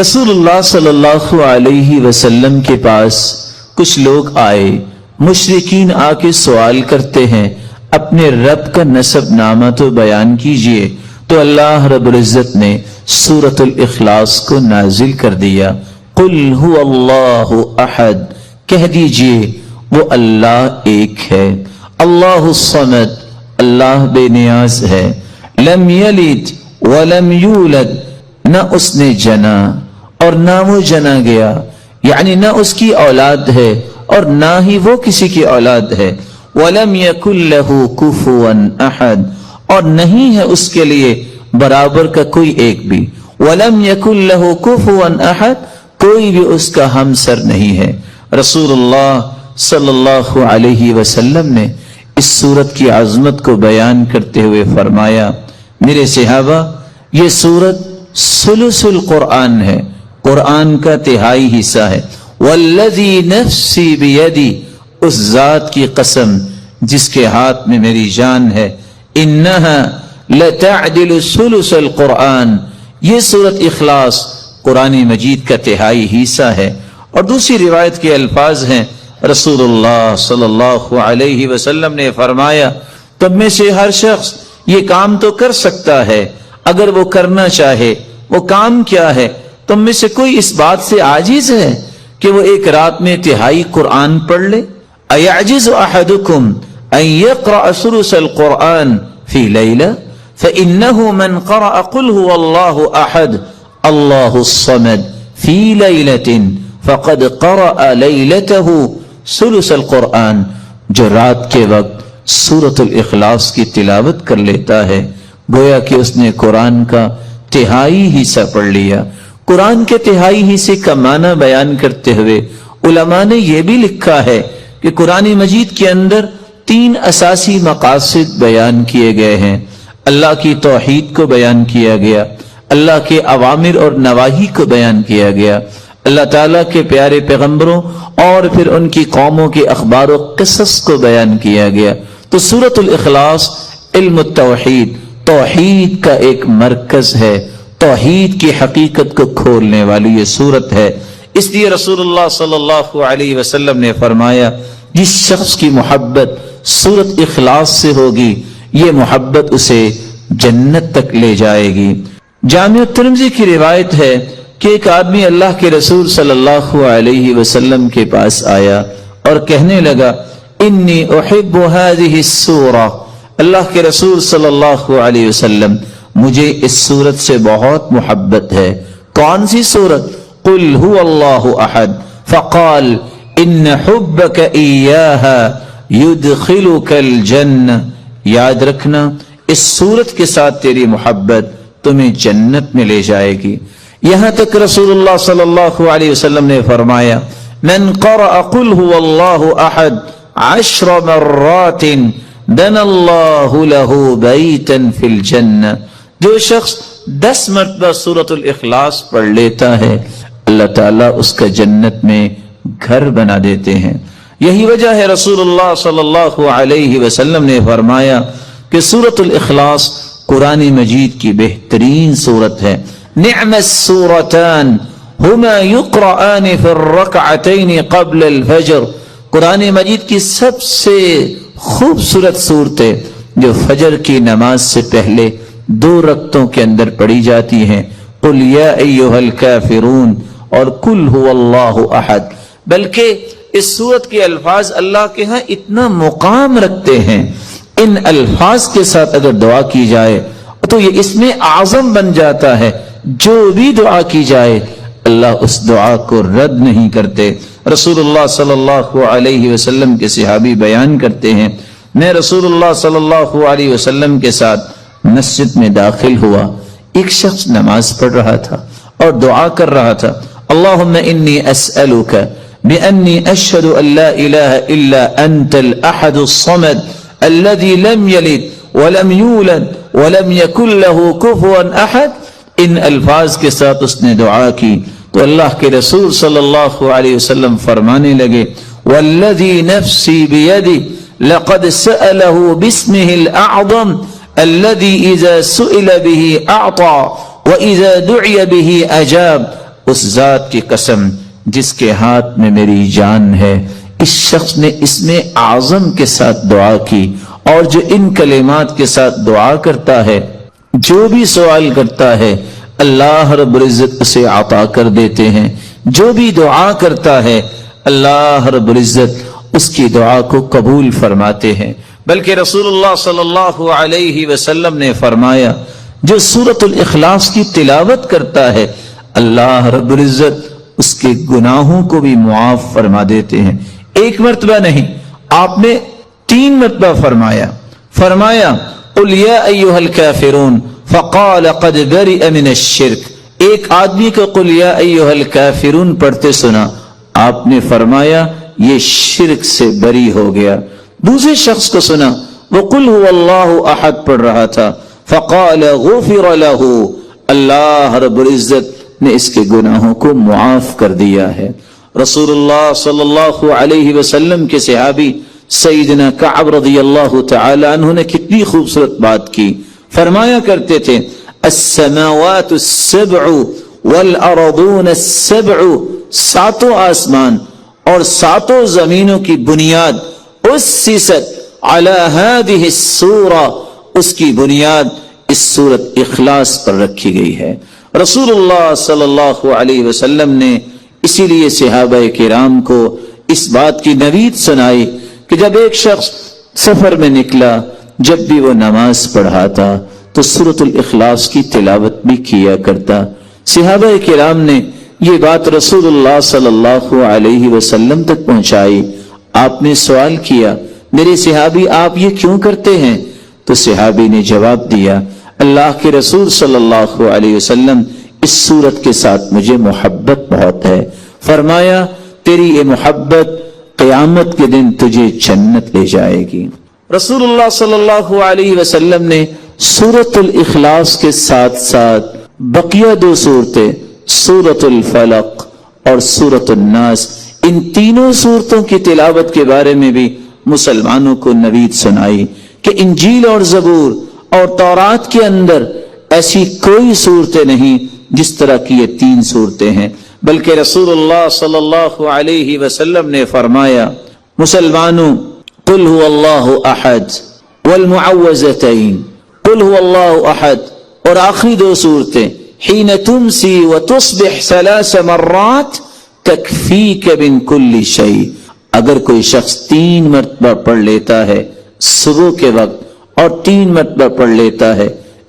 رسول اللہ صلی اللہ علیہ وسلم کے پاس کچھ لوگ آئے، مشرکین آ کے سوال کرتے ہیں اپنے رب کا نسب نامہ تو بیان کیجئے، تو اللہ رب العزت نے سورۃ الاخلاص کو نازل کر دیا۔ قل هو اللہ احد، کہہ دیجئے وہ اللہ ایک ہے، اللہ الصمد، اللہ بے نیاز ہے، لم یلد ولم یولد، نہ اس نے جنا اور نہ وہ جنا گیا، یعنی نہ اس کی اولاد ہے اور نہ ہی وہ کسی کی اولاد ہے، ولم یکن لہ کفوا احد، اور نہیں ہے اس کے لیے برابر کا کوئی ایک بھی، ولم یکن لہ کفوا احد، کوئی بھی اس کا ہمسر نہیں ہے۔ رسول اللہ صلی اللہ علیہ وسلم نے اس سورت کی عظمت کو بیان کرتے ہوئے فرمایا، میرے صحابہ، یہ سورت ثلث القرآن ہے، قرآن کا تہائی حصہ ہے۔ والذی نفسی بیدی، اس ذات کی قسم جس کے ہاتھ میں میری جان ہے، انہا لتعدل ثلث القرآن، یہ سورت اخلاص قرآن مجید کا تہائی حصہ ہے۔ اور دوسری روایت کے الفاظ ہیں، رسول اللہ صلی اللہ علیہ وسلم نے فرمایا، تم میں سے ہر شخص یہ کام تو کر سکتا ہے اگر وہ کرنا چاہے۔ وہ کام کیا ہے؟ تم میں سے کوئی اس بات سے عاجز ہے کہ وہ ایک رات میں تہائی قرآن پڑھ لے؟ ایعجز احدکم ان یقرأ ثلث القرآن فی لیلہ فإنه من قرأ قل هو اللہ احد اللہ الصمد فی لیلۃ فقد قرأ لیلته ثلث القرآن، جو رات کے وقت سورۃ الاخلاص کی تلاوت کر لیتا ہے گویا کہ اس نے قرآن کا تہائی حصہ پڑھ لیا۔ قرآن کے تہائی حصے کا معنی بیان کرتے ہوئے علماء نے یہ بھی لکھا ہے کہ قرآن مجید کے اندر 3 اساسی مقاصد بیان کیے گئے ہیں۔ اللہ کی توحید کو بیان کیا گیا، اللہ کے اوامر اور نواہی کو بیان کیا گیا، اللہ تعالیٰ کے پیارے پیغمبروں اور پھر ان کی قوموں کے اخبار و قصص کو بیان کیا گیا۔ تو سورۃ الاخلاص علم التوحید، توحید کا ایک مرکز ہے، توحید کی حقیقت کو کھولنے والی یہ سورت ہے۔ اس لیے رسول اللہ صلی اللہ علیہ وسلم نے فرمایا، جس شخص کی محبت سورۃ اخلاص سے ہوگی یہ محبت اسے جنت تک لے جائے گی۔ جامع ترمذی کی روایت ہے کہ ایک آدمی اللہ کے رسول صلی اللہ علیہ وسلم کے پاس آیا اور کہنے لگا، انی احب هذه السورہ، اللہ کے رسول صلی اللہ علیہ وسلم مجھے اس سورت سے بہت محبت ہے۔ کون سی سورت؟ قل هو اللہ احد، فقال ان حبک ایاہا یدخلک الجنہ، یاد رکھنا اس سورت کے ساتھ تیری محبت تمہیں جنت میں لے جائے گی۔ یہاں تک رسول اللہ صلی اللہ علیہ وسلم نے فرمایا، من قرأ قل هو اللہ احد 10 مرات بنى اللہ له بیتا فی الجنہ، جو شخص 10 مرتبہ سورۃ الاخلاص پڑھ لیتا ہے اللہ تعالیٰ اس کا جنت میں گھر بنا دیتے ہیں۔ یہی وجہ ہے رسول اللہ صلی اللہ علیہ وسلم نے فرمایا کہ سورۃ الاخلاص قرآن مجید کی بہترین سورت ہے۔ نعم السورتان ہما یقرآن فی الرکعتین قبل الفجر، قرآن مجید کی سب سے خوبصورت صورتیں جو فجر کی نماز سے پہلے 2 رکعتوں کے اندر پڑھی جاتی ہیں، قل یا ایھا الکافرون اور قل هو اللہ احد۔ بلکہ اس سورت کے الفاظ اللہ کے ہاں اتنا مقام رکھتے ہیں، ان الفاظ کے ساتھ اگر دعا کی جائے تو یہ اسم اعظم بن جاتا ہے، جو بھی دعا کی جائے اللہ اس دعا کو رد نہیں کرتے۔ رسول اللہ صلی اللہ علیہ وسلم کے صحابی بیان کرتے ہیں، میں رسول اللہ صلی اللہ علیہ وسلم کے ساتھ مسجد میں داخل ہوا، ایک شخص نماز پڑھ رہا تھا اور دعا کر رہا تھا، اللہم انی اسألک بأنی اشہد ان لا الہ الا انت الاحد الصمد الذي لم یلد ولم یولد ولم یکن له کفوا احد۔ ان الفاظ کے ساتھ اس نے دعا کی تو اللہ کے رسول صلی اللہ علیہ وسلم فرمانے لگے، والذی نفسی بیدی لقد سأله باسمه الاعظم الذي اذا سئل به اعطى واذا دعي به اجاب اس ذات کی قسم جس کے ہاتھ میں میری جان ہے. اس شخص نے اس میں اعظم کے ساتھ دعا کی، اور جو ان کلمات کے ساتھ دعا کرتا ہے، جو بھی سوال کرتا ہے، اللہ رب العزت اسے عطا کر دیتے ہیں. جو بھی دعا کرتا ہے اللہ رب العزت اس کی دعا کو قبول فرماتے ہیں. بلکہ رسول اللہ صلی اللہ علیہ وسلم نے فرمایا جو سورۃ الاخلاص کی تلاوت کرتا ہے اللہ رب العزت اس کے گناہوں کو بھی معاف فرما دیتے ہیں. ایک مرتبہ نہیں، آپ نے 3 مرتبہ فرمایا قل یا ایھا الکافرون فقال قد برئ من الشرک. ایک آدمی کو قل یا ایھا الکافرون پڑھتے سنا، آپ نے فرمایا یہ شرک سے بری ہو گیا. دوسرے شخص کو سنا وہ قل هو اللہ احد پڑھ رہا تھا، فقال غفر له، اللہ رب العزت نے اس کے گناہوں کو معاف کر دیا ہے. رسول اللہ صلی اللہ علیہ وسلم کے صحابی سیدنا کعب رضی اللہ تعالی عنہ نے کتنی خوبصورت بات کی. فرمایا کرتے تھے السماوات السبع والارضون السبع، 7 آسمان اور 7 زمینوں کی بنیاد اسست علی هذه السورہ، اس کی بنیاد اس سورت اخلاص پر رکھی گئی ہے. رسول اللہ صلی اللہ علیہ وسلم نے اسی لیے صحابہ کرام کو اس بات کی نوید سنائی کہ جب ایک شخص سفر میں نکلا، جب بھی وہ نماز پڑھاتا تو سورۃ الاخلاص کی تلاوت بھی کیا کرتا. صحابہ کرام نے یہ بات رسول اللہ صلی اللہ علیہ وسلم تک پہنچائی. آپ نے سوال کیا میرے صحابی آپ یہ کیوں کرتے ہیں؟ تو صحابی نے جواب دیا اللہ کے رسول صلی اللہ علیہ وسلم اس سورت کے ساتھ مجھے محبت بہت ہے. فرمایا تیری یہ محبت قیامت کے دن تجھے جنت لے جائے گی. رسول اللہ صلی اللہ علیہ وسلم نے سورۃ الاخلاص کے ساتھ ساتھ بقیہ 2 صورتیں سورۃ الفلق اور سورۃ الناس، ان تینوں صورتوں کی تلاوت کے بارے میں بھی مسلمانوں کو نوید سنائی کہ انجیل اور زبور اور تورات کے اندر ایسی کوئی صورتیں نہیں جس طرح کی یہ 3 صورتیں ہیں. بلکہ رسول اللہ صلی اللہ علیہ وسلم نے فرمایا مسلمانوں قل هو اللہ احد والمعوذتین، قل هو اللہ احد اور آخری 2 صورتیں حین تمسی وتصبح 3 مرات تکفیک من کل شیء. اگر کوئی شخص 3 مرتبہ پڑھ لیتا ہے صبح کے وقت اور 3 مرتبہ پڑھ لیتا ہے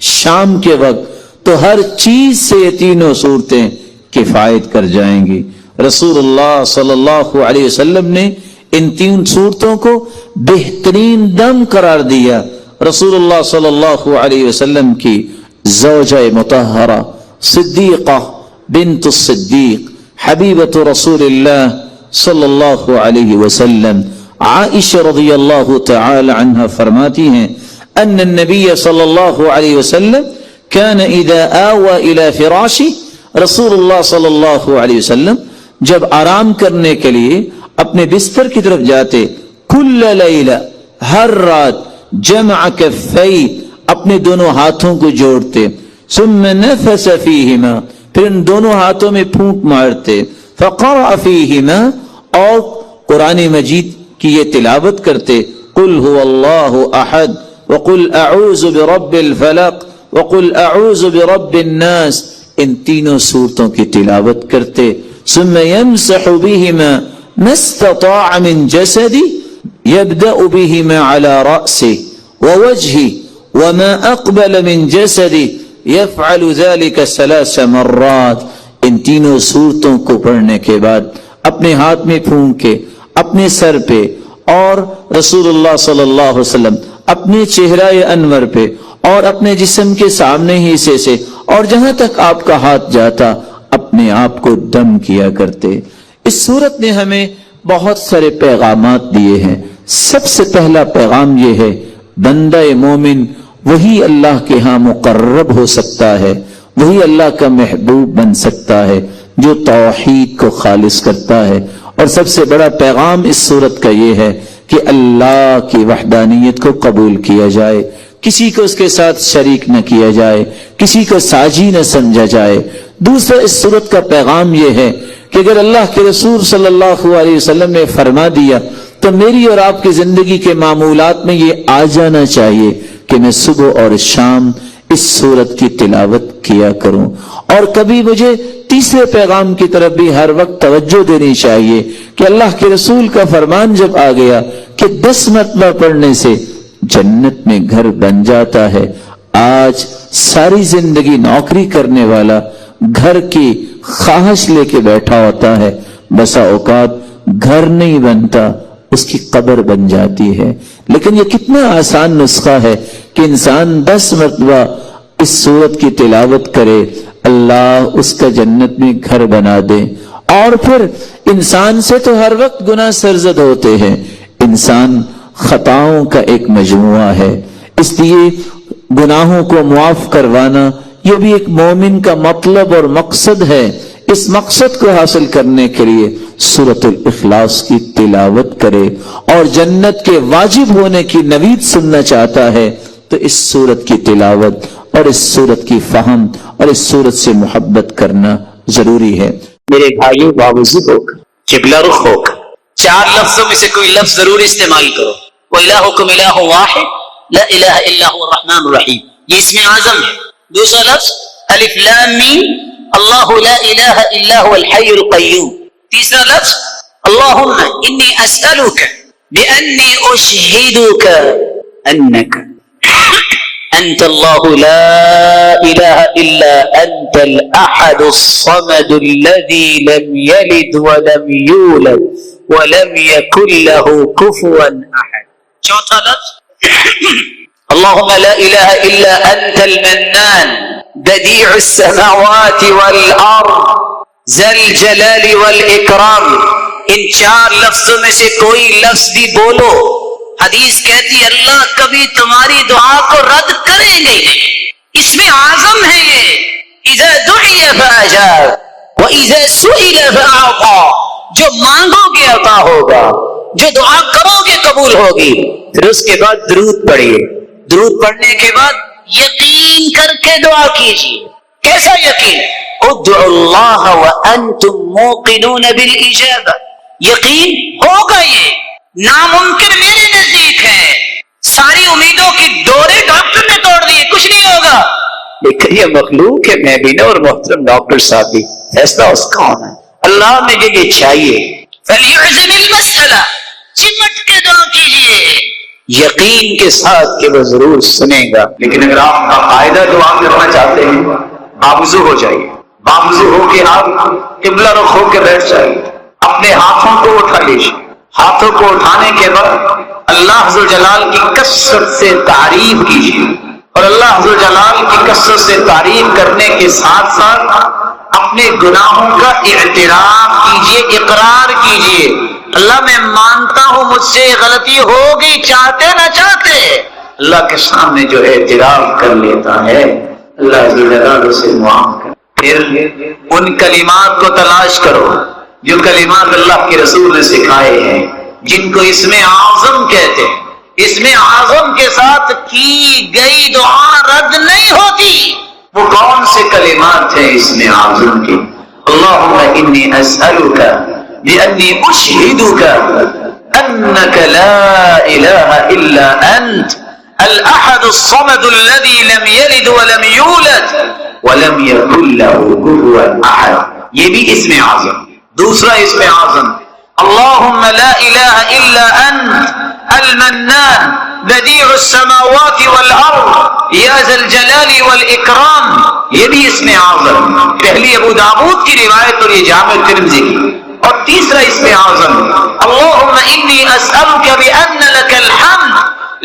شام کے وقت تو ہر چیز سے یہ تینوں صورتیں کفایت کر جائیں گی. رسول اللہ صلی اللہ علیہ وسلم نے ان 3 صورتوں کو بہترین دم قرار دیا. رسول اللہ صلی اللہ علیہ وسلم کی زوجہ مطہرہ صدیقہ بنت الصدیق حبیبۃ رسول اللہ صلی اللہ علیہ وسلم عائشہ رضی اللہ تعالی عنہ فرماتی ہیں ان النبی صلی اللہ علیہ وسلم كان اذا آوى الى فراشی، رسول اللہ صلی اللہ علیہ وسلم جب آرام کرنے کے لیے اپنے بستر کی طرف جاتے کل لیلہ، ہر رات جمع کفی، اپنے دونوں ہاتھوں کو جوڑتے، ثم نفس فیہما، پھر ان دونوں ہاتھوں میں پھونک مارتے، فقرأ فیہما، اور قرآن مجید کی یہ تلاوت کرتے قل هو اللہ احد وقل اعوذ برب الفلق وقل اعوذ برب الناس، ان تینوں صورتوں کی تلاوت کرتے. ثم يمسح بهما ما استطاع من جسدی، يبدأ بهما على رأسه ووجهه وما اقبل من جسدی، يفعل ذلك 3 مرات. ان تینوں صورتوں کو پڑھنے کے بعد اپنے ہاتھ میں پھونکے اپنے سر پہ اور رسول اللہ صلی اللہ علیہ وسلم اپنے چہرہ انور پہ اور اپنے جسم کے سامنے ہی حصے سے اور جہاں تک آپ کا ہاتھ جاتا اپنے آپ کو دم کیا کرتے. اس صورت نے ہمیں بہت سارے پیغامات دیے ہیں. سب سے پہلا پیغام یہ ہے بندہ مومن وہی اللہ کے ہاں مقرب ہو سکتا ہے، وہی اللہ کا محبوب بن سکتا ہے جو توحید کو خالص کرتا ہے. اور سب سے بڑا پیغام اس صورت کا یہ ہے کہ اللہ کی وحدانیت کو قبول کیا جائے، کسی کو اس کے ساتھ شریک نہ کیا جائے، کسی کو ساجی نہ سمجھا جائے. دوسرا اس صورت کا پیغام یہ ہے کہ اگر اللہ کے رسول صلی اللہ علیہ وسلم نے فرما دیا تو میری اور آپ کی زندگی کے معمولات میں یہ آ جانا چاہیے کہ میں صبح اور شام اس صورت کی تلاوت کیا کروں. اور کبھی مجھے تیسرے پیغام کی طرف بھی ہر وقت توجہ دینی چاہیے کہ اللہ کے رسول کا فرمان جب آ گیا کہ 10 مرتبہ پڑھنے سے جنت میں گھر بن جاتا ہے. آج ساری زندگی نوکری کرنے والا گھر کی خواہش لے کے بیٹھا ہوتا ہے، بسا اوقات گھر نہیں بنتا، اس کی قبر بن جاتی ہے. لیکن یہ کتنا آسان نسخہ ہے کہ انسان 10 مرتبہ اس سورت کی تلاوت کرے، اللہ اس کا جنت میں گھر بنا دے. اور پھر انسان سے تو ہر وقت گناہ سرزد ہوتے ہیں، انسان خطاؤں کا ایک مجموعہ ہے، اس لیے گناہوں کو معاف کروانا یہ بھی ایک مومن کا مطلب اور مقصد ہے. اس مقصد کو حاصل کرنے کے لیے سورۃ الاخلاص کی تلاوت کرے اور جنت کے واجب ہونے کی نوید سننا چاہتا ہے تو اس سورت کی تلاوت اور اس سورت کی فہم اور اس سورت سے محبت کرنا ضروری ہے. میرے بھائیو، باوضو ہو کر، قبلہ رخ ہو کر 4 لفظوں میں سے کوئی لفظ ضرور استعمال کرو. وَإِلَٰهُكُمْ إِلَٰهٌ وَاحِدٌ لَا إِلَٰهَ إِلَّا هُوَ الرَّحْمَٰنُ الرَّحِيمُ، یہ اسم اعظم ہے. دوسرا لفظ الف لام میم اللہ لا الہ الا هو الحی القیوم. تیسرا لفظ اللہم انی اسألک بأنی اشہدک انک انت اللہ لا الہ الا انت الاحد الصمد الذي لم يلد ولم يولد ولم يكن له كفوا احد. چوتھا لفظ اللهم لا إله إلا أنت المنان بديع السماوات والأرض ذا الجلال والإكرام. ان 4 لفظوں میں سے کوئی لفظ بھی بولو، حدیث کہتی ہے اللہ کبھی تمہاری دعا کو رد کرے نہیں. اس میں اعظم ہے یہ، اذا دعی فاجاب واذا سئل فاعطى، جو مانگو گے عطا ہوگا، جو دعا کرو گے قبول ہوگی. پھر اس کے بعد درود پڑھیے، درود پڑھنے کے بعد یقین کر کے دعا کیجیے. کیسا یقین؟ ادعوا اللہ وانتم موقنون بالاجابہ، یقین ہوگا. یہ ناممکن میرے نزدیک ہے، ساری امیدوں کی ڈورے ڈاکٹر نے توڑ دی، کچھ نہیں ہوگا. لیکن یہ مخلوق ہے، میں بھی نہ اور محترم ڈاکٹر صاحب بھی، فیصلہ اس کا ہونا ہے. اللہ مجھے یہ چاہیے، فلیعزم المسئلہ، چمٹ کے دعا کیجیے یقین کے ساتھ کہ وہ ضرور سنے گا. لیکن اگر آپ باقاعدہ دعا کرنا چاہتے ہیں، باوضو ہو جائیے، باوضو ہو کے آپ قبلہ رخ ہو کے بیٹھ جائیے، اپنے ہاتھوں کو اٹھا لیجیے. ہاتھوں کو اٹھانے کے بعد اللہ ذوالجلال کی کثرت سے تعریف کیجیے، اور اللہ ذوالجلال کی کثرت سے تعریف کرنے کے ساتھ ساتھ اپنے گناہوں کا اعتراف کیجیے، اقرار کیجیے. اللہ میں مانتا ہوں مجھ سے غلطی ہوگی، چاہتے نہ چاہتے. اللہ کے سامنے جو اعتراف کر لیتا ہے اللہ ذوالجلال اسے معاف کر. پھر ان کلمات کو تلاش کرو جو کلمات اللہ کے رسول نے سکھائے ہیں، جن کو اسم اعظم کہتے ہیں. اسم اعظم کے ساتھ کی گئی دعا رد نہیں ہوتی. وہ کون سے کلمات ہیں اسم اعظم کے؟ اللہم انی اسألک بأنی اشہدک انک لا الہ الا انت الاحد الصمد الذي لم يلد ولم يولد ولم يكن له كفوا احد. یہ بھی اسم اعظم. دوسرا اسم اعظم اللہم لا الہ الا انت المنان بدیع السماوات والارض یا ذا الجلال والاکرام. یہ بھی اسم اعظم. پہلی ابو داؤد کی روایت اور یہ جامع ترمذی کی. اور تیسرا اسم اعظم اللہم انی اسألک بأن لک الحمد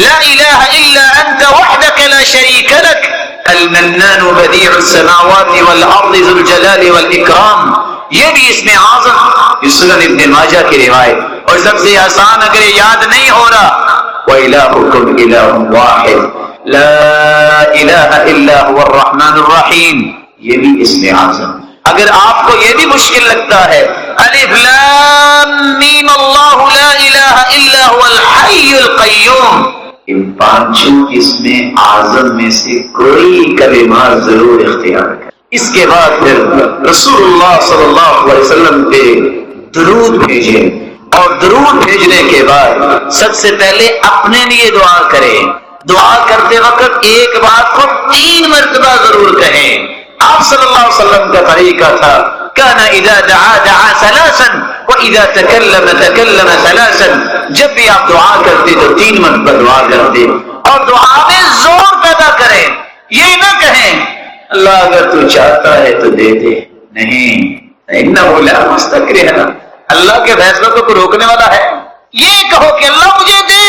لا الہ الا انت وحدک لا شریک لک المنان بدیع السماوات والارض ذو الجلال والاکرام. یہ بھی اسم اعظم. یہ سنن ابن ماجہ کی روایت. اور سب سے آسان اگر یاد نہیں ہو رہا وَإِلَٰهُكُمْ إِلَٰهٌ وَاحِدٌ لَا إِلَٰهَ إِلَّا هُوَ الرَّحْمَٰنُ الرَّحِيمُ. یہ بھی اسم اعظم. اگر آپ کو یہ بھی مشکل لگتا ہے الف لام میم اللہ لا الہ الا هو الحی القیوم، ان 5 اسم اعظم میں سے کوئی کلمات ضرور اختیار کریں. اس کے بعد پھر رسول اللہ صلی اللہ علیہ وسلم پہ درود بھیجے، اور درود بھیجنے کے بعد سب سے پہلے اپنے لیے دعا کریں۔ دعا کرتے وقت ایک بات کو 3 مرتبہ ضرور کہیں۔ آپ صلی اللہ علیہ وسلم کا طریقہ تھا، کان اذا دعا دعا ثلاثا واذا تکلم تکلم ثلاثا، جب بھی آپ دعا کرتے تو 3 مرتبہ دعا کرتے، اور دعا میں زور پیدا کریں۔ یہ نہ کہیں اللہ اگر تو چاہتا ہے تو دے دے، نہیں، انہ لا مستکرہ، اللہ کے فیصلوں کو کوئی روکنے والا ہے؟ یہ کہو کہ اللہ مجھے دے،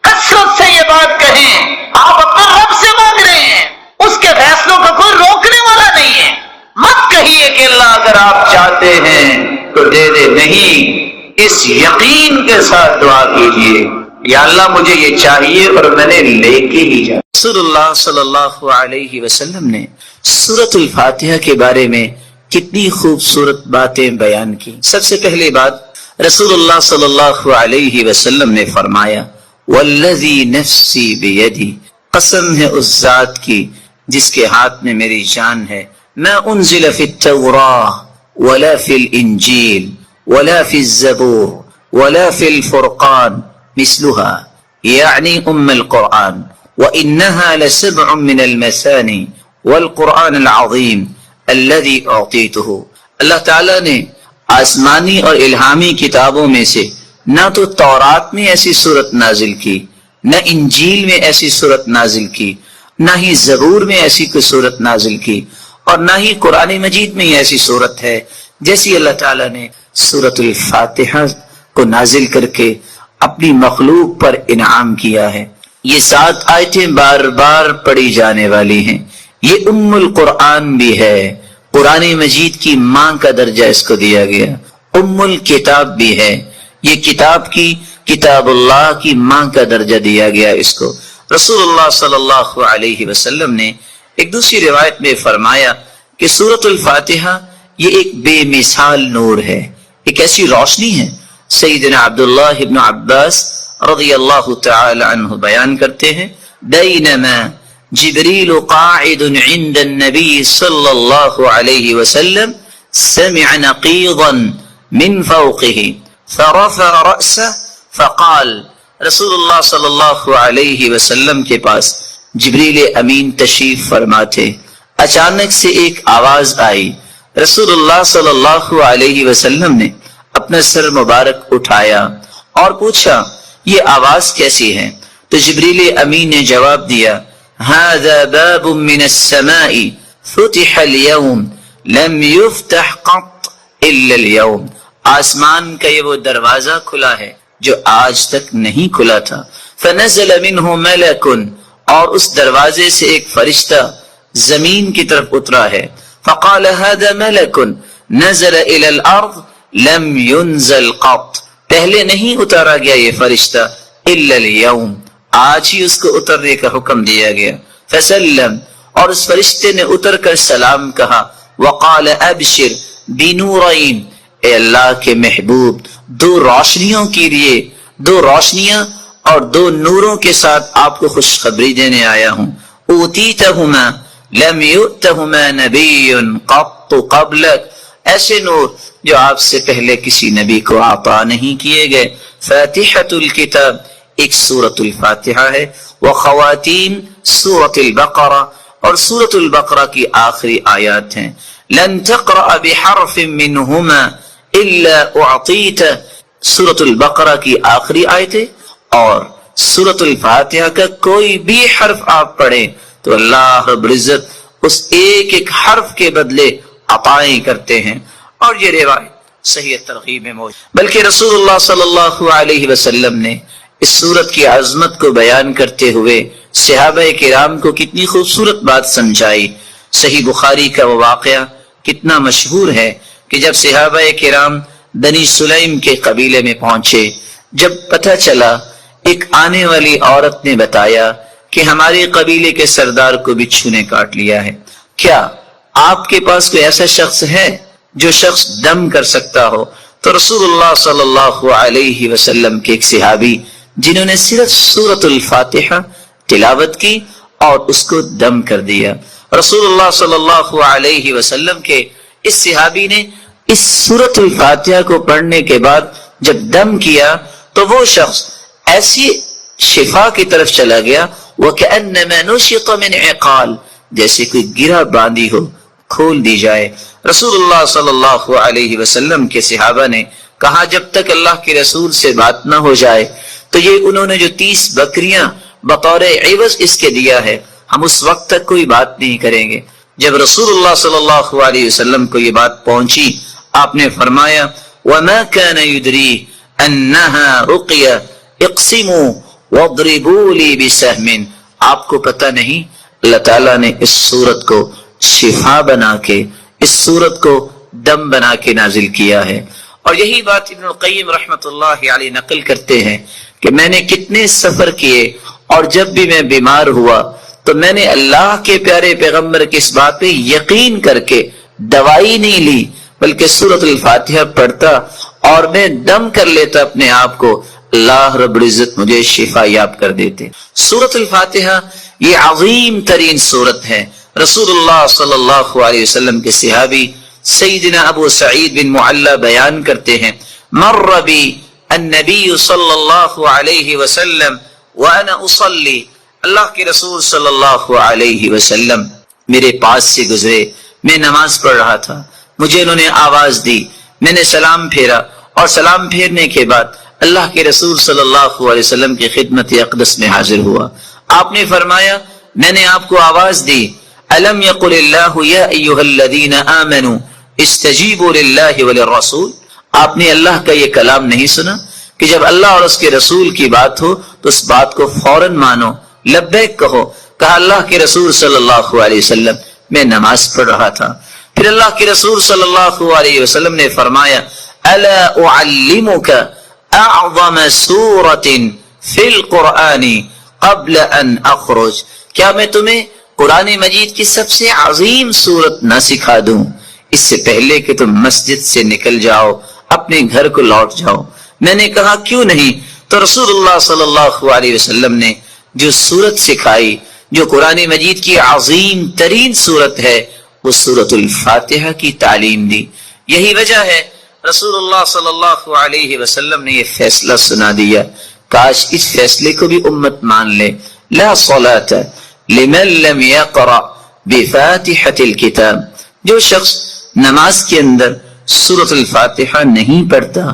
کثرت سے یہ بات کہیں۔ آپ اپنے رب سے مانگ رہے ہیں، اس کے فیصلوں کو کوئی روکنے والا نہیں ہے۔ مت کہیے کہ اللہ اگر آپ چاہتے ہیں تو دے دے، نہیں، اس یقین کے ساتھ دعا کیجیے، یا اللہ مجھے یہ چاہیے اور میں نے لے کے ہی جا۔ رسول اللہ صلی اللہ علیہ وسلم نے سورۃ الفاتحہ کے بارے میں کتنی خوبصورت باتیں بیان کی۔ سب سے پہلی بات، رسول اللہ صلی اللہ علیہ وسلم نے فرمایا، والذی نفسی بیدی، قسم ہے اس ذات کی جس کے ہاتھ میں میری جان ہے، ما انزل فی التوراہ ولا فی الانجیل ولا فی الزبور ولا فی الفرقان مثلها یعنی القرآن، وإنها لسبع من المثانی والقرآن العظیم الذي اعطیته۔ اللہ تعالیٰ نے آسمانی اور الہامی کتابوں میں سے نہ تو تورات میں ایسی صورت نازل کی، نہ انجیل میں ایسی صورت نازل کی، نہ ہی زبور میں ایسی کوئی صورت نازل کی، اور نہ ہی قرآن مجید میں ایسی صورت ہے جیسی اللہ تعالیٰ نے سورۃ الفاتحہ کو نازل کر کے اپنی مخلوق پر انعام کیا ہے۔ یہ 7 آیتیں بار بار پڑھی جانے والی ہیں۔ یہ ام القرآن بھی ہے، قرآن مجید کی ماں کا درجہ اس کو دیا گیا، ام الکتاب بھی ہے، یہ کتاب کی، کتاب اللہ کی ماں کا درجہ دیا گیا اس کو۔ رسول اللہ صلی اللہ علیہ وسلم نے ایک دوسری روایت میں فرمایا کہ سورۃ الفاتحہ یہ ایک بے مثال نور ہے، ایک ایسی روشنی ہے۔ سیدنا عبداللہ ابن عباس رضی اللہ تعالی عنہ بیان کرتے ہیں، بینما جبریل قاعد عند النبی صلی اللہ علیہ وسلم سمع نقیضا من فوقه فرفع رأسه فقال، رسول اللہ صلی اللہ علیہ وسلم کے پاس جبریل امین تشریف فرما تھے، اچانک سے ایک آواز آئی، رسول اللہ صلی اللہ علیہ وسلم نے اپنا سر مبارک اٹھایا اور پوچھا یہ آواز کیسی ہے؟ تو جبریل امین نے جواب دیا، هذا باب من السماء فتح اليوم لم يفتح قط الا اليوم، آسمان کا یہ وہ دروازہ کھلا ہے جو آج تک نہیں کھلا تھا۔ فنزل منه ملک، اور اس دروازے سے ایک فرشتہ زمین کی طرف اترا ہے۔ فقال هذا ملک نزل الى الارض لم ينزل قط، پہلے نہیں اتارا گیا یہ فرشتہ، الا اليوم، آج ہی اس کو اترنے کا حکم دیا گیا۔ فسلم، اور اس فرشتے نے اتر کر سلام کہا، وقال ابشر بنورین، اے اللہ کے محبوب 2 روشنیوں کے لیے، 2 روشنیاں اور 2 نوروں کے ساتھ آپ کو خوشخبری دینے آیا ہوں۔ اوتیتہما لم یؤتہما نبی قط قبلک، ایسے نور جو آپ سے پہلے کسی نبی کو عطا نہیں کیے گئے۔ فاتحۃ الکتاب، ایک سورۃ الفاتحہ ہے، وخواتیم سورۃ البقرہ، اور سورۃ البقرہ کی آخری آیات ہیں۔ لن تقرأ بحرف منہما الا اعطیت، سورۃ البقرہ کی آخری آیتیں اور سورۃ الفاتحہ کا کوئی بھی حرف آپ پڑھیں تو اللہ رب العزت اس ایک ایک حرف کے بدلے عطائیں کرتے ہیں۔ اور یہ روایت صحیح ترغیب میں موجود، بلکہ رسول اللہ صلی اللہ علیہ وسلم نے اس سورت کی عظمت کو بیان کرتے ہوئے صحابہ کرام کو کتنی خوبصورت بات سمجھائی۔ صحیح بخاری کا وہ واقعہ کتنا مشہور ہے کہ جب صحابہ کرام بنی سلیم کے قبیلے میں پہنچے، جب پتہ چلا، ایک آنے والی عورت نے بتایا کہ ہمارے قبیلے کے سردار کو بچھو نے کاٹ لیا ہے، کیا آپ کے پاس کوئی ایسا شخص ہے جو شخص دم کر سکتا ہو؟ تو رسول اللہ صلی اللہ علیہ وسلم کے ایک صحابی جنہوں نے صرف سورۃ الفاتحہ تلاوت کی اور اس کو دم کر دیا، رسول اللہ صلی اللہ علیہ وسلم کے اس صحابی نے اس سورۃ الفاتحہ کو پڑھنے کے بعد جب دم کیا تو وہ شخص ایسی شفا کی طرف چلا گیا وَكَأَنَّمَا نُشِطَ مِنْ عِقَالٍ، جیسے کوئی گرہ باندھی ہو کھول دی جائے۔ رسول اللہ صلی اللہ علیہ وسلم کے صحابہ نے کہا جب تک اللہ کے رسول سے بات نہ ہو جائے تو یہ انہوں نے جو 30 بکریاں بطور عوض اس کے دیا ہے ہم اس وقت تک کوئی بات نہیں کریں گے۔ جب رسول اللہ صلی اللہ علیہ وسلم کو یہ بات پہنچی آپ نے فرمایا وَمَا كَانَ يُدْرِي أَنَّهَا رُقْيَ اقْسِمُوا وَاضْرِبُوا لِي بِسَهْمٍ، آپ کو پتہ نہیں اللہ تعالیٰ نے اس سورت کو شفا بنا کے، اس سورت کو دم بنا کے نازل کیا ہے۔ اور یہی بات ابن القیم رحمت اللہ علیہ نقل کرتے ہیں کہ میں نے کتنے سفر کیے اور جب بھی میں بیمار ہوا تو میں نے اللہ کے پیارے پیغمبر کی اس بات پہ یقین کر کے دوائی نہیں لی بلکہ سورۃ الفاتحہ پڑھتا اور میں دم کر لیتا اپنے آپ کو، اللہ رب العزت مجھے شفا یاب کر دیتے۔ سورۃ الفاتحہ یہ عظیم ترین سورت ہے۔ رسول اللہ صلی اللہ علیہ وسلم کے صحابی سیدنا ابو سعید بن معلی بیان کرتے ہیں مر بی النبی صلی اللہ علیہ وسلم وانا اصلی، اللہ کے رسول صلی اللہ علیہ وسلم میرے پاس سے گزرے، میں نماز پڑھ رہا تھا، مجھے انہوں نے آواز دی، میں نے سلام پھیرا اور سلام پھیرنے کے بعد اللہ کے رسول صلی اللہ علیہ وسلم کی خدمت اقدس میں حاضر ہوا۔ آپ نے فرمایا میں نے آپ کو آواز دی الم یقل اللہ یا ایھا الذین آمنوا استجیبوا للہ وللرسول، آپ نے اللہ کا یہ کلام نہیں سنا کہ جب اللہ اور اس کے رسول کی بات ہو تو اس بات کو فوراً مانو، لبیک کہو۔ کہا اللہ کے رسول صلی اللہ علیہ وسلم میں نماز پڑھ رہا تھا، پھر اللہ کے رسول صلی اللہ علیہ وسلم نے فرمایا الا اعلمک اعظم سورۃ فی القرآن قبل ان اخرج، کیا میں تمہیں قرآن مجید کی سب سے عظیم سورت نہ سکھا دوں اس سے پہلے کہ تم مسجد سے نکل جاؤ، اپنے گھر کو لوٹ جاؤ؟ میں نے کہا کیوں نہیں؟ تو رسول اللہ صلی اللہ علیہ وسلم نے جو سورت سکھائی جو قرآن مجید کی عظیم ترین سورت ہے وہ سورۃ الفاتحہ کی تعلیم دی۔ یہی وجہ ہے رسول اللہ صلی اللہ علیہ وسلم نے یہ فیصلہ سنا دیا، کاش اس فیصلے کو بھی امت مان لے، لا صلاۃ لمن لم یقرأ بفاتحۃ الکتاب، جو شخص نماز کے اندر سورۃ الفاتحہ نہیں پڑھتا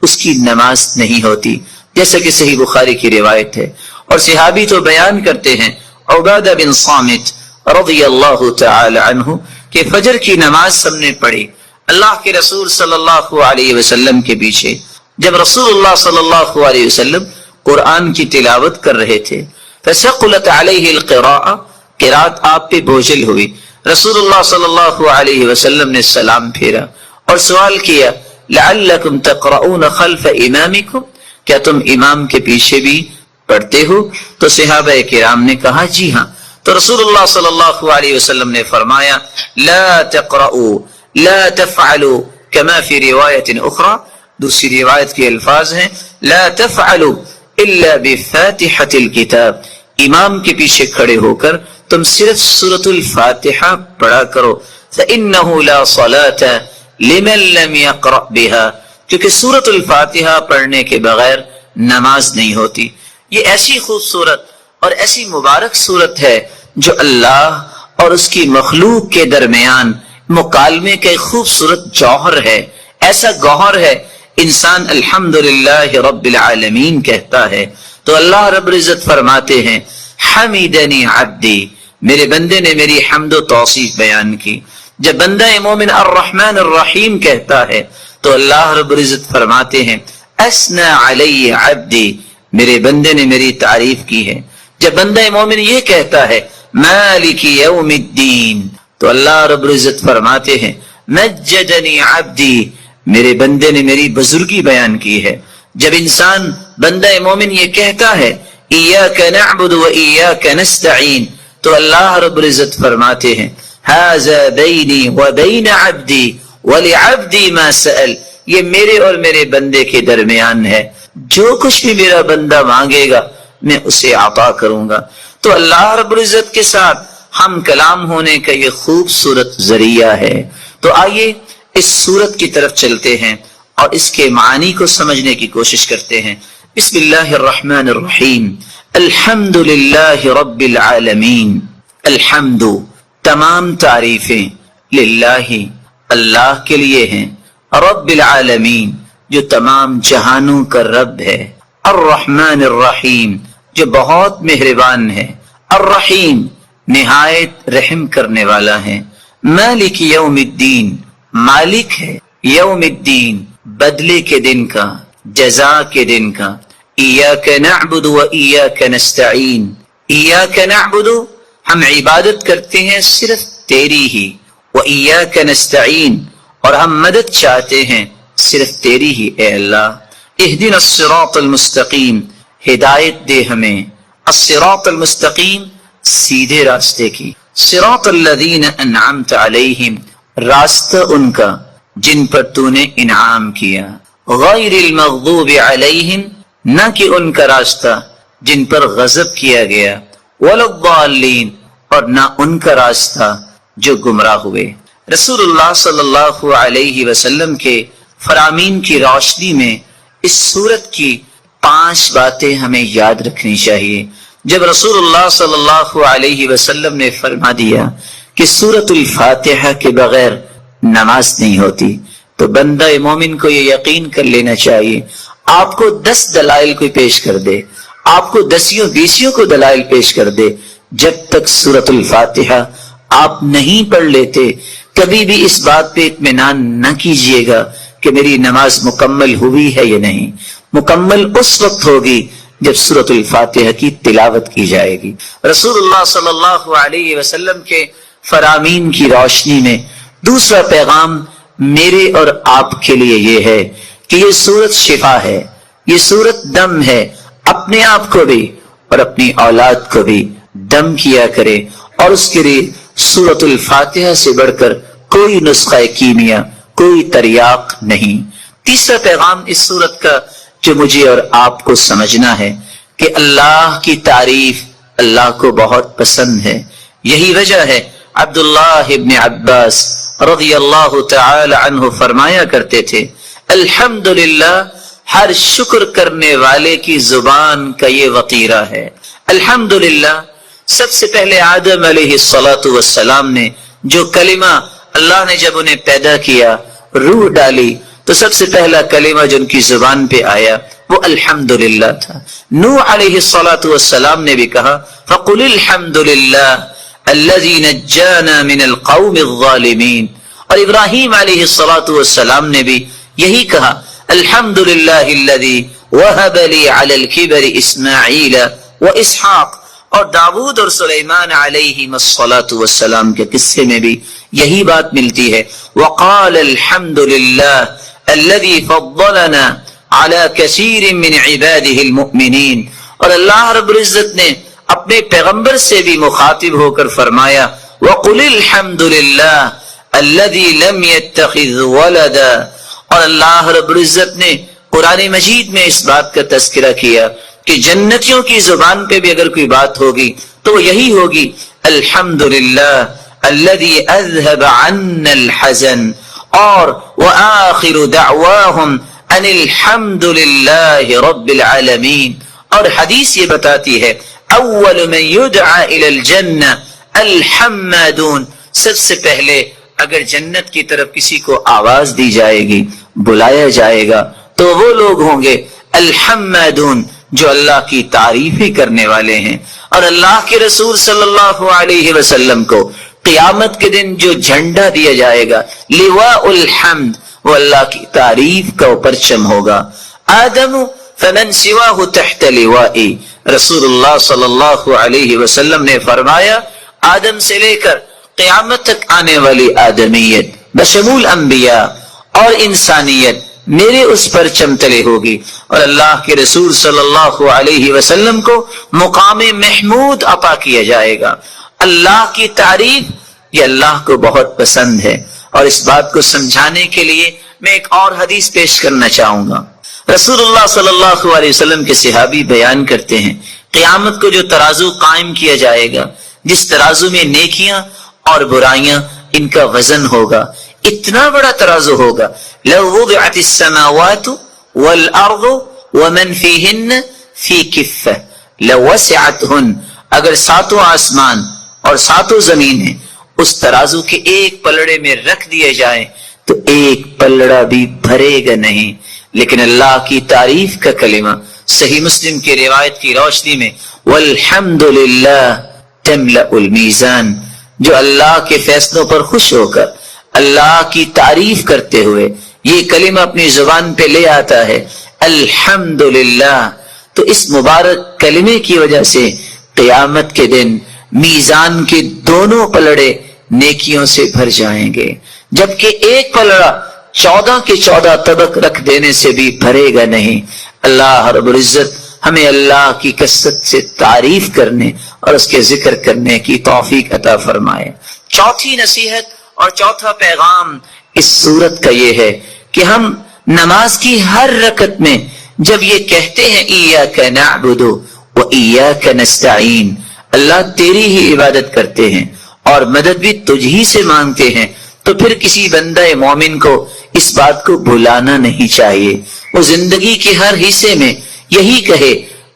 اس کی نماز نہیں ہوتی، جیسا کہ صحیح بخاری کی روایت ہے۔ اور صحابی تو بیان کرتے ہیں عبادہ بن صامت رضی اللہ تعالی عنہ کہ فجر کی نماز ہم نے پڑھی اللہ کے رسول صلی اللہ علیہ وسلم کے پیچھے، جب رسول اللہ صلی اللہ علیہ وسلم قرآن کی تلاوت کر رہے تھے فثقلت علیہ القراءہ، قرات آپ پہ بوجھل ہوئی، رسول اللہ صلی اللہ علیہ وسلم نے سلام پھیرا اور سوال کیا لعلکم تقرؤون خلف امامکم، کیا تم امام کے پیچھے بھی پڑھتے ہو؟ تو صحابہ کرام نے کہا جی ہاں۔ تو رسول اللہ صلی اللہ علیہ وسلم نے فرمایا لا تقرؤوا لا تفعلوا كما في روایت اخرى، دوسری روایت کے الفاظ ہیں لا تفعلوا الا بفاتحة الكتاب، امام کے پیچھے کھڑے ہو کر تم صرف سورۃ الفاتحہ پڑھا کرو، فإنه لا صلاة لمن لم يقرأ بها، کیونکہ سورۃ الفاتحہ پڑھنے کے بغیر نماز نہیں ہوتی۔ یہ ایسی خوبصورت اور ایسی مبارک سورت ہے جو اللہ اور اس کی مخلوق کے درمیان مکالمے کا ایک خوبصورت جوہر ہے، ایسا گوہر ہے انسان الحمدللہ رب العالمین کہتا ہے تو اللہ رب العزت فرماتے ہیں حمیدنی عبدی، میرے بندے نے میری حمد و توصیف بیان کی۔ جب بندہ مومن الرحمن الرحیم کہتا ہے تو اللہ رب العزت فرماتے ہیں اثنى علی عبدی، میرے بندے نے میری تعریف کی ہے۔ جب بندہ مومن یہ کہتا ہے مالک یوم الدین تو اللہ رب العزت فرماتے ہیں مجدنی عبدی، میرے بندے نے میری بزرگی بیان کی ہے۔ جب انسان بندہ مومن یہ کہتا ہے ایاک نعبد و ایاک نستعین تو اللہ رب العزت فرماتے ہیں ھذا بینی و بین عبدی ولعبدی ما سأل، یہ میرے اور میرے بندے کے درمیان ہے، جو کچھ بھی میرا بندہ مانگے گا میں اسے عطا کروں گا۔ تو اللہ رب العزت کے ساتھ ہم کلام ہونے کا یہ خوبصورت ذریعہ ہے۔ تو آئیے اس سورت کی طرف چلتے ہیں اور اس کے معنی کو سمجھنے کی کوشش کرتے ہیں۔ بسم اللہ الرحمن الرحیم، الحمد للہ رب العالمین۔ الحمد تمام تعریفیں، للہ اللہ کے لیے ہیں، رب العالمین جو تمام جہانوں کا رب ہے، الرحمن الرحیم جو بہت مہربان ہے، الرحیم نہایت رحم کرنے والا ہے، مالک یوم الدین مالک ہے، یوم الدین بدلے کے دن کا، جزا کے دن کا، ایاک نعبد و ایاک نستعین، ایاک نعبد ہم عبادت کرتے ہیں صرف تیری ہی، و ایاک نستعین اور ہم مدد چاہتے ہیں صرف تیری ہی اے اللہ۔ اہدنا الصراط المستقیم ہدایت دے ہمیں، الصراط المستقیم سیدھے راستے کی، صراط الذین انعمت علیہم راستہ ان کا جن پر تو نے انعام کیا، غیر المغضوب علیہم نہ کہ ان کا راستہ جن پر غضب کیا گیا، ولا الضالین اور نہ ان کا راستہ جو گمراہ ہوئے۔ رسول اللہ صلی اللہ علیہ وسلم کے فرامین کی روشنی میں اس سورت کی 5 باتیں ہمیں یاد رکھنی چاہیے۔ جب رسول اللہ صلی اللہ علیہ وسلم نے فرما دیا کہ سورۃ الفاتحہ کے بغیر نماز نہیں ہوتی، تو بندہ مومن کو یہ یقین کر لینا چاہیے، آپ کو 10 دلائل کوئی پیش کر دے، آپ کو 10 کو دلائل پیش کر دے، جب تک سورۃ الفاتحہ آپ نہیں پڑھ لیتے کبھی بھی اس بات پہ اطمینان نہ کیجئے گا کہ میری نماز مکمل ہوئی ہے یا نہیں۔ مکمل اس وقت ہوگی جب سورۃ الفاتحہ کی تلاوت کی جائے گی۔ رسول اللہ صلی اللہ علیہ وسلم کے فرامین کی روشنی میں دوسرا پیغام میرے اور آپ کے لیے یہ ہے کہ یہ سورت شفا ہے، یہ سورت دم ہے، اپنے آپ کو بھی اور اپنی اولاد کو بھی دم کیا کرے، اور اس کے لیے سورۃ الفاتحہ سے بڑھ کر کوئی نسخہ کیمیا، کوئی تریاق نہیں۔ تیسرا پیغام اس سورت کا جو مجھے اور آپ کو سمجھنا ہے کہ اللہ کی تعریف اللہ کو بہت پسند ہے۔ یہی وجہ ہے عبداللہ ابن عباس رضی اللہ تعالی عنہ فرمایا کرتے تھے، الحمدللہ ہر شکر کرنے والے کی زبان کا یہ وطیرہ ہے۔ الحمدللہ سب سے پہلے آدم علیہ السلام نے جو کلمہ اللہ نے جب انہیں پیدا کیا، روح ڈالی، تو سب سے پہلا کلمہ جو ان کی زبان پہ آیا وہ الحمدللہ تھا۔ نوح علیہ السلام نے بھی کہا فَقُلِ الْحَمْدُ لِلَّهِ الَّذِي نَجَّانَا مِنَ الْقَوْمِ الظَّالِمِينَ، اور ابراہیم علیہ السلام نے بھی یہی کہا الحمدللہ الذی وہب لی علی الکبر اسماعیل واسحاق، اور داؤد اور سلیمان علیہم السلام کے قصے میں بھی یہی بات ملتی ہے، وقال الحمدللہ الذی فضلنا علی کثیر من عباده المؤمنین، اور اللہ رب العزت نے اپنے پیغمبر سے بھی مخاطب ہو کر فرمایا وقل الحمدللہ الذی لم يتخذ ولدا، اور اللہ رب العزت نے قرآن مجید میں اس بات کا تذکرہ کیا کہ جنتیوں کی زبان پہ بھی اگر کوئی بات ہوگی تو وہ یہی ہوگی الحمدللہ الذی اذهب عنا الحزن، اور وآخر دعواہم ان الحمدللہ رب العالمین، اور حدیث یہ بتاتی ہے اول من یدعى الى الجنہ الحمادون، سب سے پہلے اگر جنت کی طرف کسی کو آواز دی جائے گی، بلایا جائے گا، تو وہ لوگ ہوں گے الحمادون جو اللہ کی تعریفیں کرنے والے ہیں۔ اور اللہ کے رسول صلی اللہ علیہ وسلم کو قیامت کے دن جو جھنڈا دیا جائے گا لواء الحمد، وہ اللہ کی تعریف کا پرچم ہوگا۔ آدم فمن سواہ تحت لوائی، رسول اللہ صلی اللہ علیہ وسلم نے فرمایا آدم سے لے کر قیامت تک آنے والی آدمیت بشمول انبیاء اور انسانیت میرے اس پرچم تلے ہوگی، اور اللہ کے رسول صلی اللہ علیہ وسلم کو مقام محمود عطا کیا جائے گا۔ اللہ کی تعریف یہ اللہ کو بہت پسند ہے، اور اس بات کو سمجھانے کے لیے میں ایک اور حدیث پیش کرنا چاہوں گا۔ رسول اللہ صلی اللہ علیہ وسلم کے صحابی بیان کرتے ہیں قیامت کو جو ترازو قائم کیا جائے گا جس ترازو میں نیکیاں اور برائیاں ان کا وزن ہوگا، اتنا بڑا ترازو ہوگا. لو وضعت السماوات والارض ومن فيهن في كفة لوسعتهن، اگر ساتوں آسمان اور ساتوں زمینیں اس ترازو کے ایک پلڑے میں رکھ دیے جائیں تو ایک پلڑا بھی بھرے گا نہیں. لیکن اللہ کی تعریف کا کلمہ صحیح مسلم کی روایت کی روشنی میں والحمدللہ تملأ المیزان، جو اللہ کے فیصلوں پر خوش ہو کر اللہ کی تعریف کرتے ہوئے یہ کلمہ اپنی زبان پہ لے آتا ہے الحمدللہ، تو اس مبارک کلمے کی وجہ سے قیامت کے دن میزان کے دونوں پلڑے نیکیوں سے بھر جائیں گے، جبکہ ایک پلڑا 14 کے 14 طبق رکھ دینے سے بھی بھرے گا نہیں. اللہ رب العزت ہمیں اللہ کی کثرت سے تعریف کرنے اور اس کے ذکر کرنے کی توفیق عطا فرمائے. چوتھی نصیحت اور چوتھا پیغام اس سورت کا یہ ہے کہ ہم نماز کی ہر رکعت میں جب یہ کہتے ہیں ایاک نعبد و ایاک نستعین، اللہ تیری ہی عبادت کرتے ہیں اور مدد بھی تجھ ہی سے مانگتے ہیں، تو پھر کسی بندہ مومن کو اس بات کو بھلانا نہیں چاہیے. وہ زندگی کے ہر حصے میں یہی کہے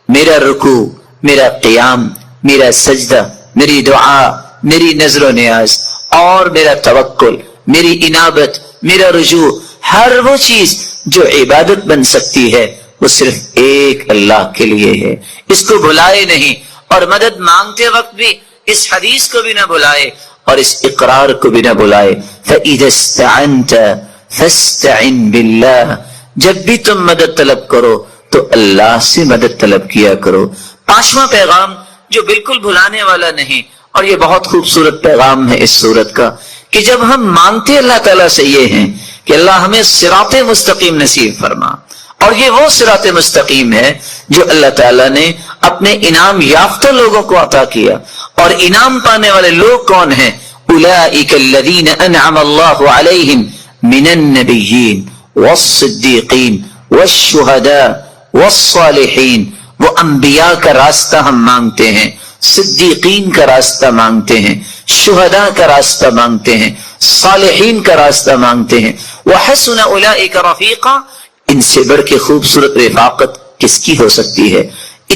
میرا رکوع، میرا قیام، میرا سجدہ، میری دعا، میری نظر و نیاز اور میرا توکل، میری انابت، میرا رجوع، ہر وہ چیز جو عبادت بن سکتی ہے وہ صرف ایک اللہ کے لیے ہے. اس کو بھلائے نہیں، اور مدد مانگتے وقت بھی اس حدیث کو بھی نہ بھلائے اور اس اقرار کو بھی نہ بھلائے. فَإِذَا اسْتَعَنْتَ فَاسْتَعِنْ بِاللَّهِ، جب بھی تم مدد طلب کرو تو اللہ سے مدد طلب کیا کرو. پانچواں پیغام جو بالکل بھلانے والا نہیں، اور یہ بہت خوبصورت پیغام ہے اس سورت کا، کہ جب ہم مانگتے اللہ تعالیٰ سے یہ ہیں کہ اللہ ہمیں صراط مستقیم نصیب فرما، اور یہ وہ صراط مستقیم ہے جو اللہ تعالیٰ نے اپنے انعام یافتہ لوگوں کو عطا کیا. اور انعام پانے والے لوگ کون ہیں؟ اولئک الذین انعم اللہ علیہم من النبیین والصدیقین والشہداء والصالحین. وہ انبیاء کا راستہ ہم مانگتے ہیں، صدیقین کا راستہ مانگتے ہیں، شہداء کا راستہ مانگتے ہیں، صالحین کا راستہ مانگتے ہیں. وحسن اولئک رفیقا، ان سے بڑھ کے خوبصورت رفاقت کس کی ہو سکتی ہے؟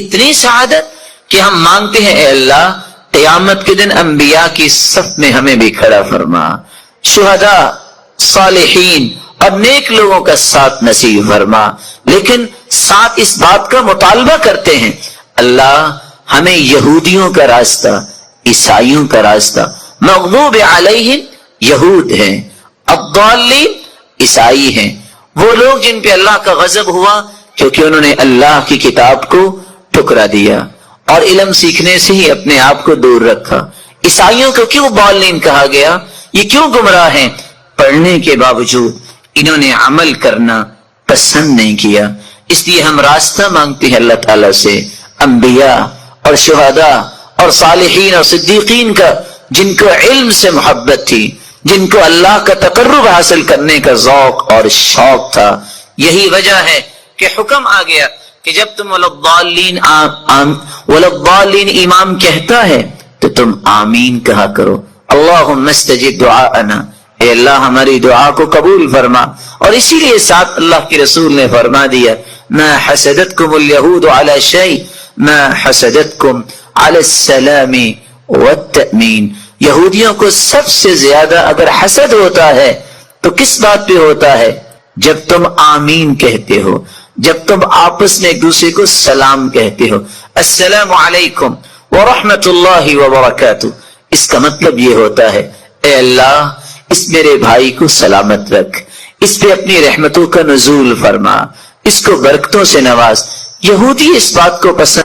اتنی سعادت کہ ہم مانگتے ہیں اے اللہ قیامت کے دن انبیاء کی صف میں ہمیں بھی کھڑا فرما، شہداء، صالحین اور نیک لوگوں کا ساتھ نصیب فرما. لیکن ساتھ اس بات کا مطالبہ کرتے ہیں اللہ ہمیں یہودیوں کا راستہ، عیسائیوں کا راستہ، مغضوب علیہم یہود ہیں، الضالین عیسائی ہیں، وہ لوگ جن پہ اللہ کا غضب ہوا کیونکہ انہوں نے اللہ کی کتاب کو ٹھکرا دیا اور علم سیکھنے سے ہی اپنے آپ کو دور رکھا. عیسائیوں کو کیوں ضالین کہا گیا؟ یہ کیوں گمراہ ہیں؟ پڑھنے کے باوجود انہوں نے عمل کرنا پسند نہیں کیا. اس لیے ہم راستہ مانگتے ہیں اللہ تعالیٰ سے انبیاء اور شہداء اور صالحین اور صدیقین کا، جن کو علم سے محبت تھی، جن کو اللہ کا تقرب حاصل کرنے کا ذوق اور شوق تھا. یہی وجہ ہے کہ حکم آ گیا کہ جب تم وللضالین امام کہتا ہے تو تم آمین کہا کرو. اللہم استجب دعاءنا، اے اللہ ہماری دعا کو قبول فرما. اور اسی لیے ساتھ اللہ کے رسول نے فرما دیا ما حسدتکم الیہود علی شیء ما حسدتکم علی السلام والتأمین. یہودیوں کو سب سے زیادہ اگر حسد ہوتا ہے تو کس بات پہ ہوتا ہے؟ جب تم آمین کہتے ہو، جب تم آپس میں ایک دوسرے کو سلام کہتے ہو، السلام علیکم ورحمت اللہ وبرکاتہ. اس کا مطلب یہ ہوتا ہے اے اللہ اس میرے بھائی کو سلامت رکھ، اس پہ اپنی رحمتوں کا نزول فرما، اس کو برکتوں سے نواز. یہودی اس بات کو پسند